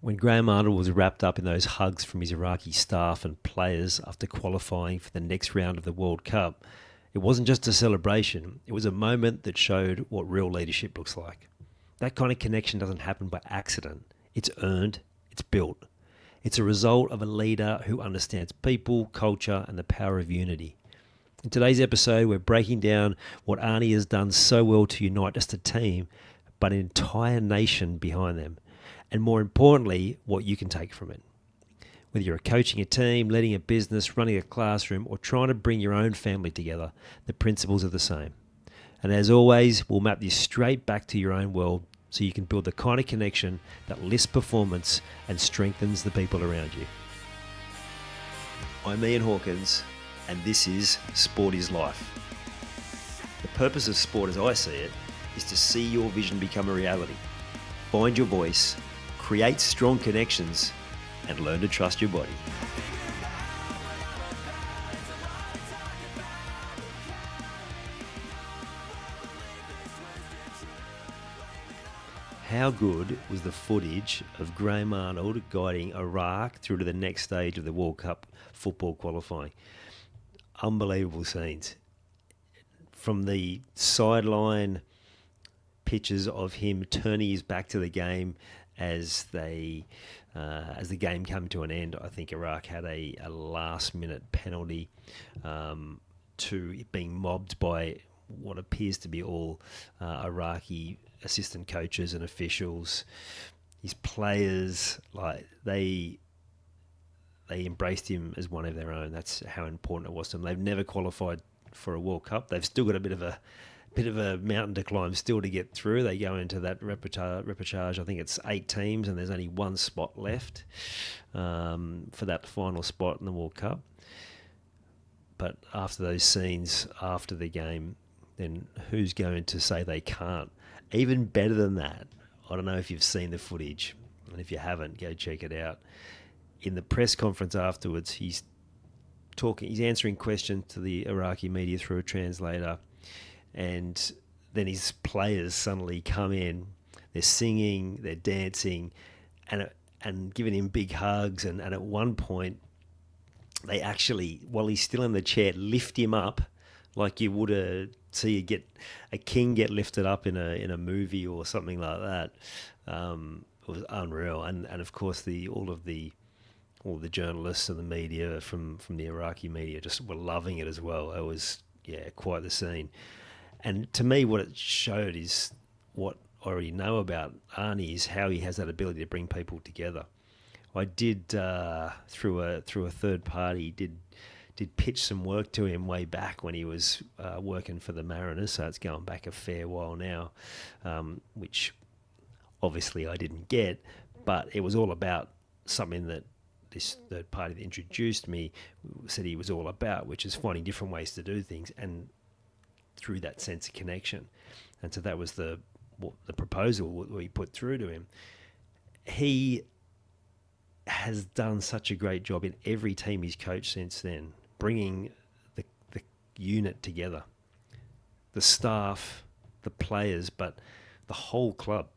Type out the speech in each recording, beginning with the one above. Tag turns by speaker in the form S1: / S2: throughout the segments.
S1: When Graham Arnold was wrapped up in those hugs from his Iraqi staff and players after qualifying for the next round of the World Cup, it wasn't just a celebration, it was a moment that showed what real leadership looks like. That kind of connection doesn't happen by accident. It's earned, it's built. It's a result of a leader who understands people, culture, and the power of unity. In today's episode, we're breaking down what Arnie has done so well to unite just a team, but an entire nation behind them. And more importantly, what you can take from it. Whether you're coaching a team, leading a business, running a classroom, or trying to bring your own family together, the principles are the same. And as always, we'll map this straight back to your own world so you can build the kind of connection that lifts performance and strengthens the people around you. I'm Ian Hawkins, and this is Sport is Life. The purpose of sport as I see it is to see your vision become a reality. Find your voice, create strong connections, and learn to trust your body. How good was the footage of Graham Arnold guiding Iraq through to the next stage of the World Cup football qualifying? Unbelievable scenes. From the sideline pictures of him turning his back to the game as the game came to an end. I think Iraq had a last-minute penalty to being mobbed by what appears to be all Iraqi assistant coaches and officials. His players, they embraced him as one of their own. That's how important it was to them. They've never qualified for a World Cup. They've still got a bit of a mountain to climb still to get through. They go into that repechage. I think it's 8 teams, and there's only one spot left for that final spot in the World Cup. But after those scenes, after the game, then who's going to say they can't? Even better than that, I don't know if you've seen the footage, and if you haven't, go check it out. In the press conference afterwards, he's answering questions to the Iraqi media through a translator, and then his players suddenly come in. They're singing, they're dancing, and giving him big hugs. And at one point, they actually, while he's still in the chair, lift him up like you would see a king get lifted up in a movie or something like that. It was unreal, and of course all the journalists and the media from the Iraqi media just were loving it as well. It was quite the scene. And to me, what it showed is what I already know about Arnie is how he has that ability to bring people together. I did through a third party did pitch some work to him way back when he was working for the Mariners, so it's going back a fair while now, which obviously I didn't get, but it was all about something that this third party that introduced me said he was all about, which is finding different ways to do things and through that sense of connection. And so that was the proposal we put through to him. He has done such a great job in every team he's coached since then, bringing the unit together, the staff, the players, but the whole club.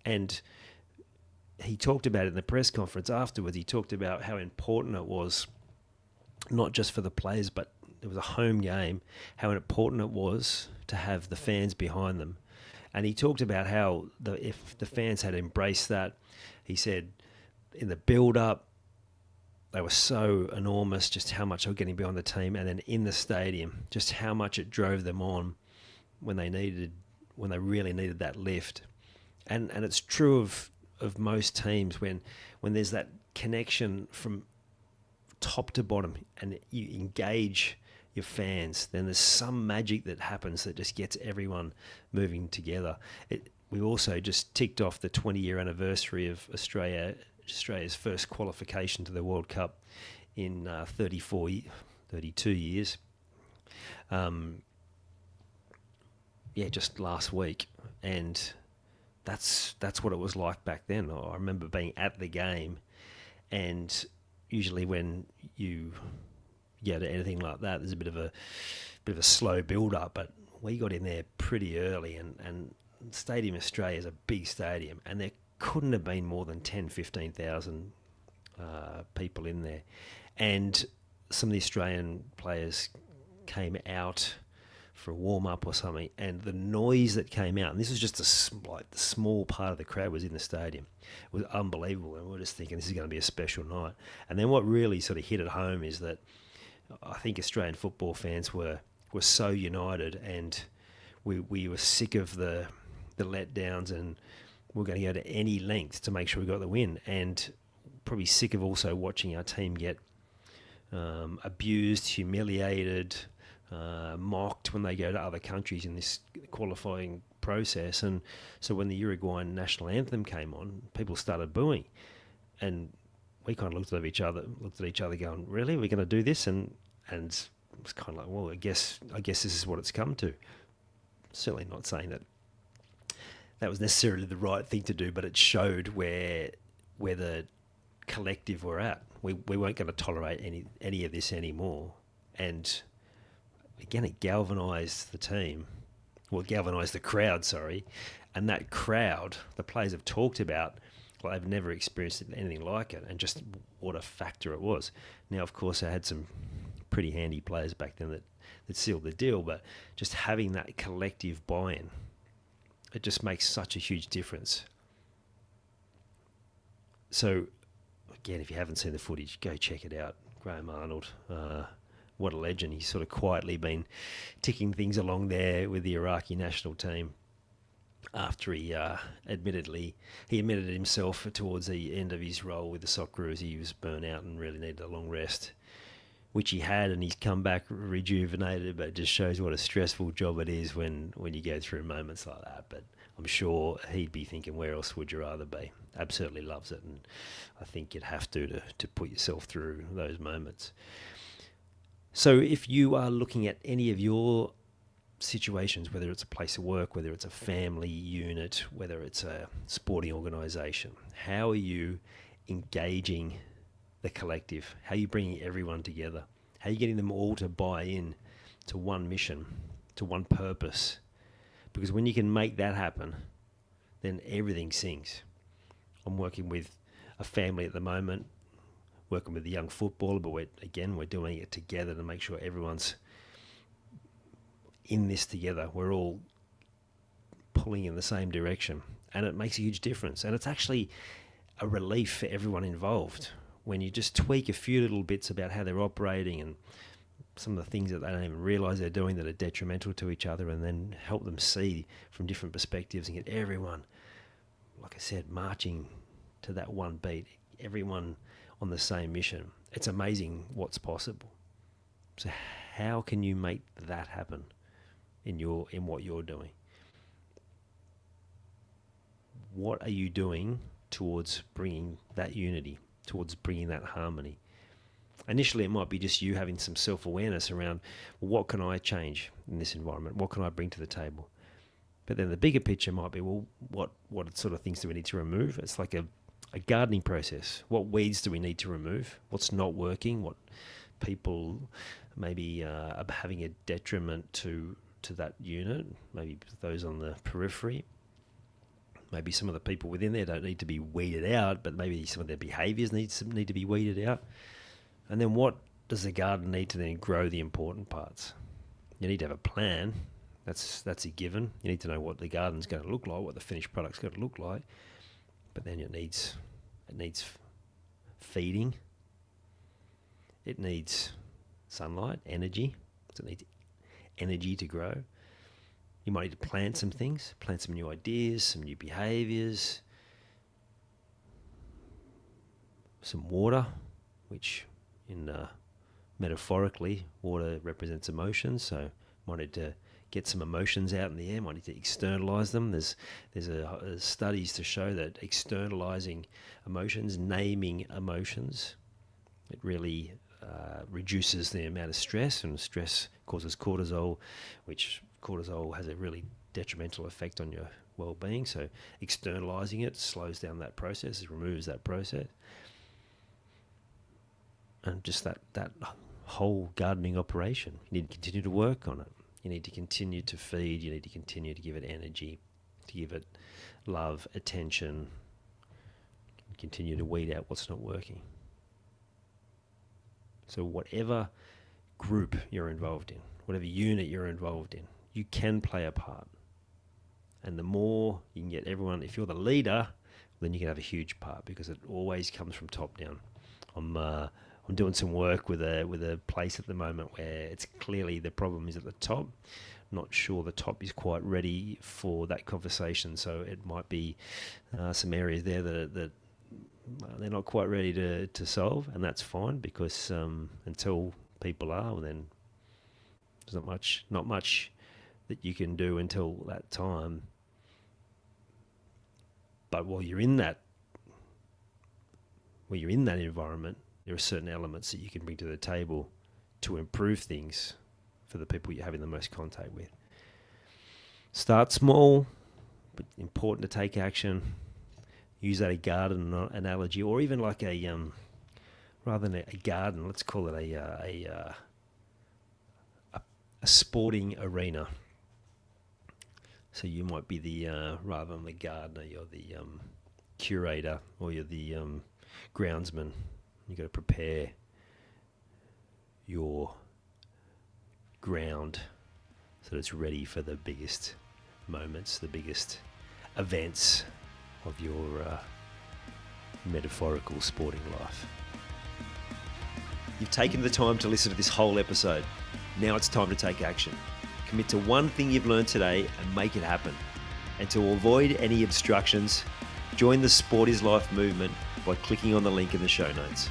S1: And he talked about it in the press conference afterwards. He talked about how important it was, not just for the players, but it was a home game, how important it was to have the fans behind them. And he talked about how if the fans had embraced that, he said in the build-up, they were so enormous, just how much they were getting behind the team, and then in the stadium, just how much it drove them on when they really needed that lift. And it's true of most teams when there's that connection from top to bottom and you engage your fans, then there's some magic that happens that just gets everyone moving together. We also just ticked off the 20-year anniversary of Australia's first qualification to the World Cup in 32 years. Just last week. And that's what it was like back then. I remember being at the game, and usually when you get to anything like that, there's a bit of a slow build up, but we got in there pretty early, and Stadium Australia is a big stadium, and they're couldn't have been more than 10, 15,000 people in there. And some of the Australian players came out for a warm-up or something, and the noise that came out, and this was just the small part of the crowd was in the stadium, it was unbelievable, and we were just thinking this is going to be a special night. And then what really sort of hit it home is that I think Australian football fans were so united, and we were sick of the letdowns, and we're going to go to any length to make sure we got the win, and probably sick of also watching our team get abused, humiliated, mocked when they go to other countries in this qualifying process. And so when the Uruguayan national anthem came on, people started booing, and we kind of looked at each other going, really, we're going to do this? And it was kind of like, well, I guess this is what it's come to. Certainly not saying that was necessarily the right thing to do, but it showed where the collective were at. We weren't going to tolerate any of this anymore. And again, it galvanised the team. Well, it galvanised the crowd, sorry. And that crowd, the players have talked about, well, they've never experienced anything like it, and just what a factor it was. Now, of course, I had some pretty handy players back then that sealed the deal, but just having that collective buy-in, it just makes such a huge difference. So, again, if you haven't seen the footage, go check it out. Graham Arnold, what a legend. He's sort of quietly been ticking things along there with the Iraqi national team after he admitted himself towards the end of his role with the Socceroos. He was burnt out and really needed a long rest, which he had, and he's come back rejuvenated, but it just shows what a stressful job it is when you go through moments like that. But I'm sure he'd be thinking, where else would you rather be? Absolutely loves it, and I think you'd have to put yourself through those moments. So if you are looking at any of your situations, whether it's a place of work, whether it's a family unit, whether it's a sporting organisation, how are you engaging the collective? How are you bringing everyone together? How are you getting them all to buy in to one mission, to one purpose? Because when you can make that happen, then everything sings. I'm working with a family at the moment, working with a young footballer, but we're doing it together to make sure everyone's in this together. We're all pulling in the same direction, and it makes a huge difference. And it's actually a relief for everyone involved when you just tweak a few little bits about how they're operating and some of the things that they don't even realise they're doing that are detrimental to each other, and then help them see from different perspectives and get everyone, like I said, marching to that one beat, everyone on the same mission. It's amazing what's possible. So how can you make that happen in what you're doing? What are you doing towards bringing that unity, towards bringing that harmony? Initially, it might be just you having some self-awareness around, well, what can I change in this environment? What can I bring to the table? But then the bigger picture might be, well, what sort of things do we need to remove? It's like a gardening process. What weeds do we need to remove? What's not working? What people maybe are having a detriment to that unit? Maybe those on the periphery. Maybe some of the people within there don't need to be weeded out, but maybe some of their behaviours need to be weeded out. And then what does the garden need to then grow the important parts? You need to have a plan. That's a given. You need to know what the garden's going to look like, what the finished product's going to look like. But then it needs feeding. It needs sunlight, energy. So it needs energy to grow. You might need to plant some things, plant some new ideas, some new behaviours, some water, which metaphorically, water represents emotions. So might need to get some emotions out in the air, might need to externalise them. There's studies to show that externalising emotions, naming emotions, it really reduces the amount of stress, and stress causes cortisol, which cortisol has a really detrimental effect on your well-being. So externalising it slows down that process, it removes that process. And just that whole gardening operation, you need to continue to work on it. You need to continue to feed. You need to continue to give it energy, to give it love, attention, continue to weed out what's not working. So whatever group you're involved in, whatever unit you're involved in, you can play a part. And the more you can get everyone, if you're the leader, then you can have a huge part, because it always comes from top down. I'm doing some work with a place at the moment where it's clearly the problem is at the top. Not sure the top is quite ready for that conversation, so it might be some areas there that they're not quite ready to solve, and that's fine, because until people are, well, then there's not much that you can do until that time. But while you're in that environment, there are certain elements that you can bring to the table to improve things for the people you're having the most contact with. Start small, but important to take action. Use that a garden analogy, or even like rather than a garden, let's call it a sporting arena. So you might be the rather than the gardener, you're the curator, or you're the groundsman. You've got to prepare your ground so that it's ready for the biggest moments, the biggest events of your metaphorical sporting life. You've taken the time to listen to this whole episode. Now it's time to take action. Commit to one thing you've learned today and make it happen. And to avoid any obstructions, join the Sport is Life movement by clicking on the link in the show notes.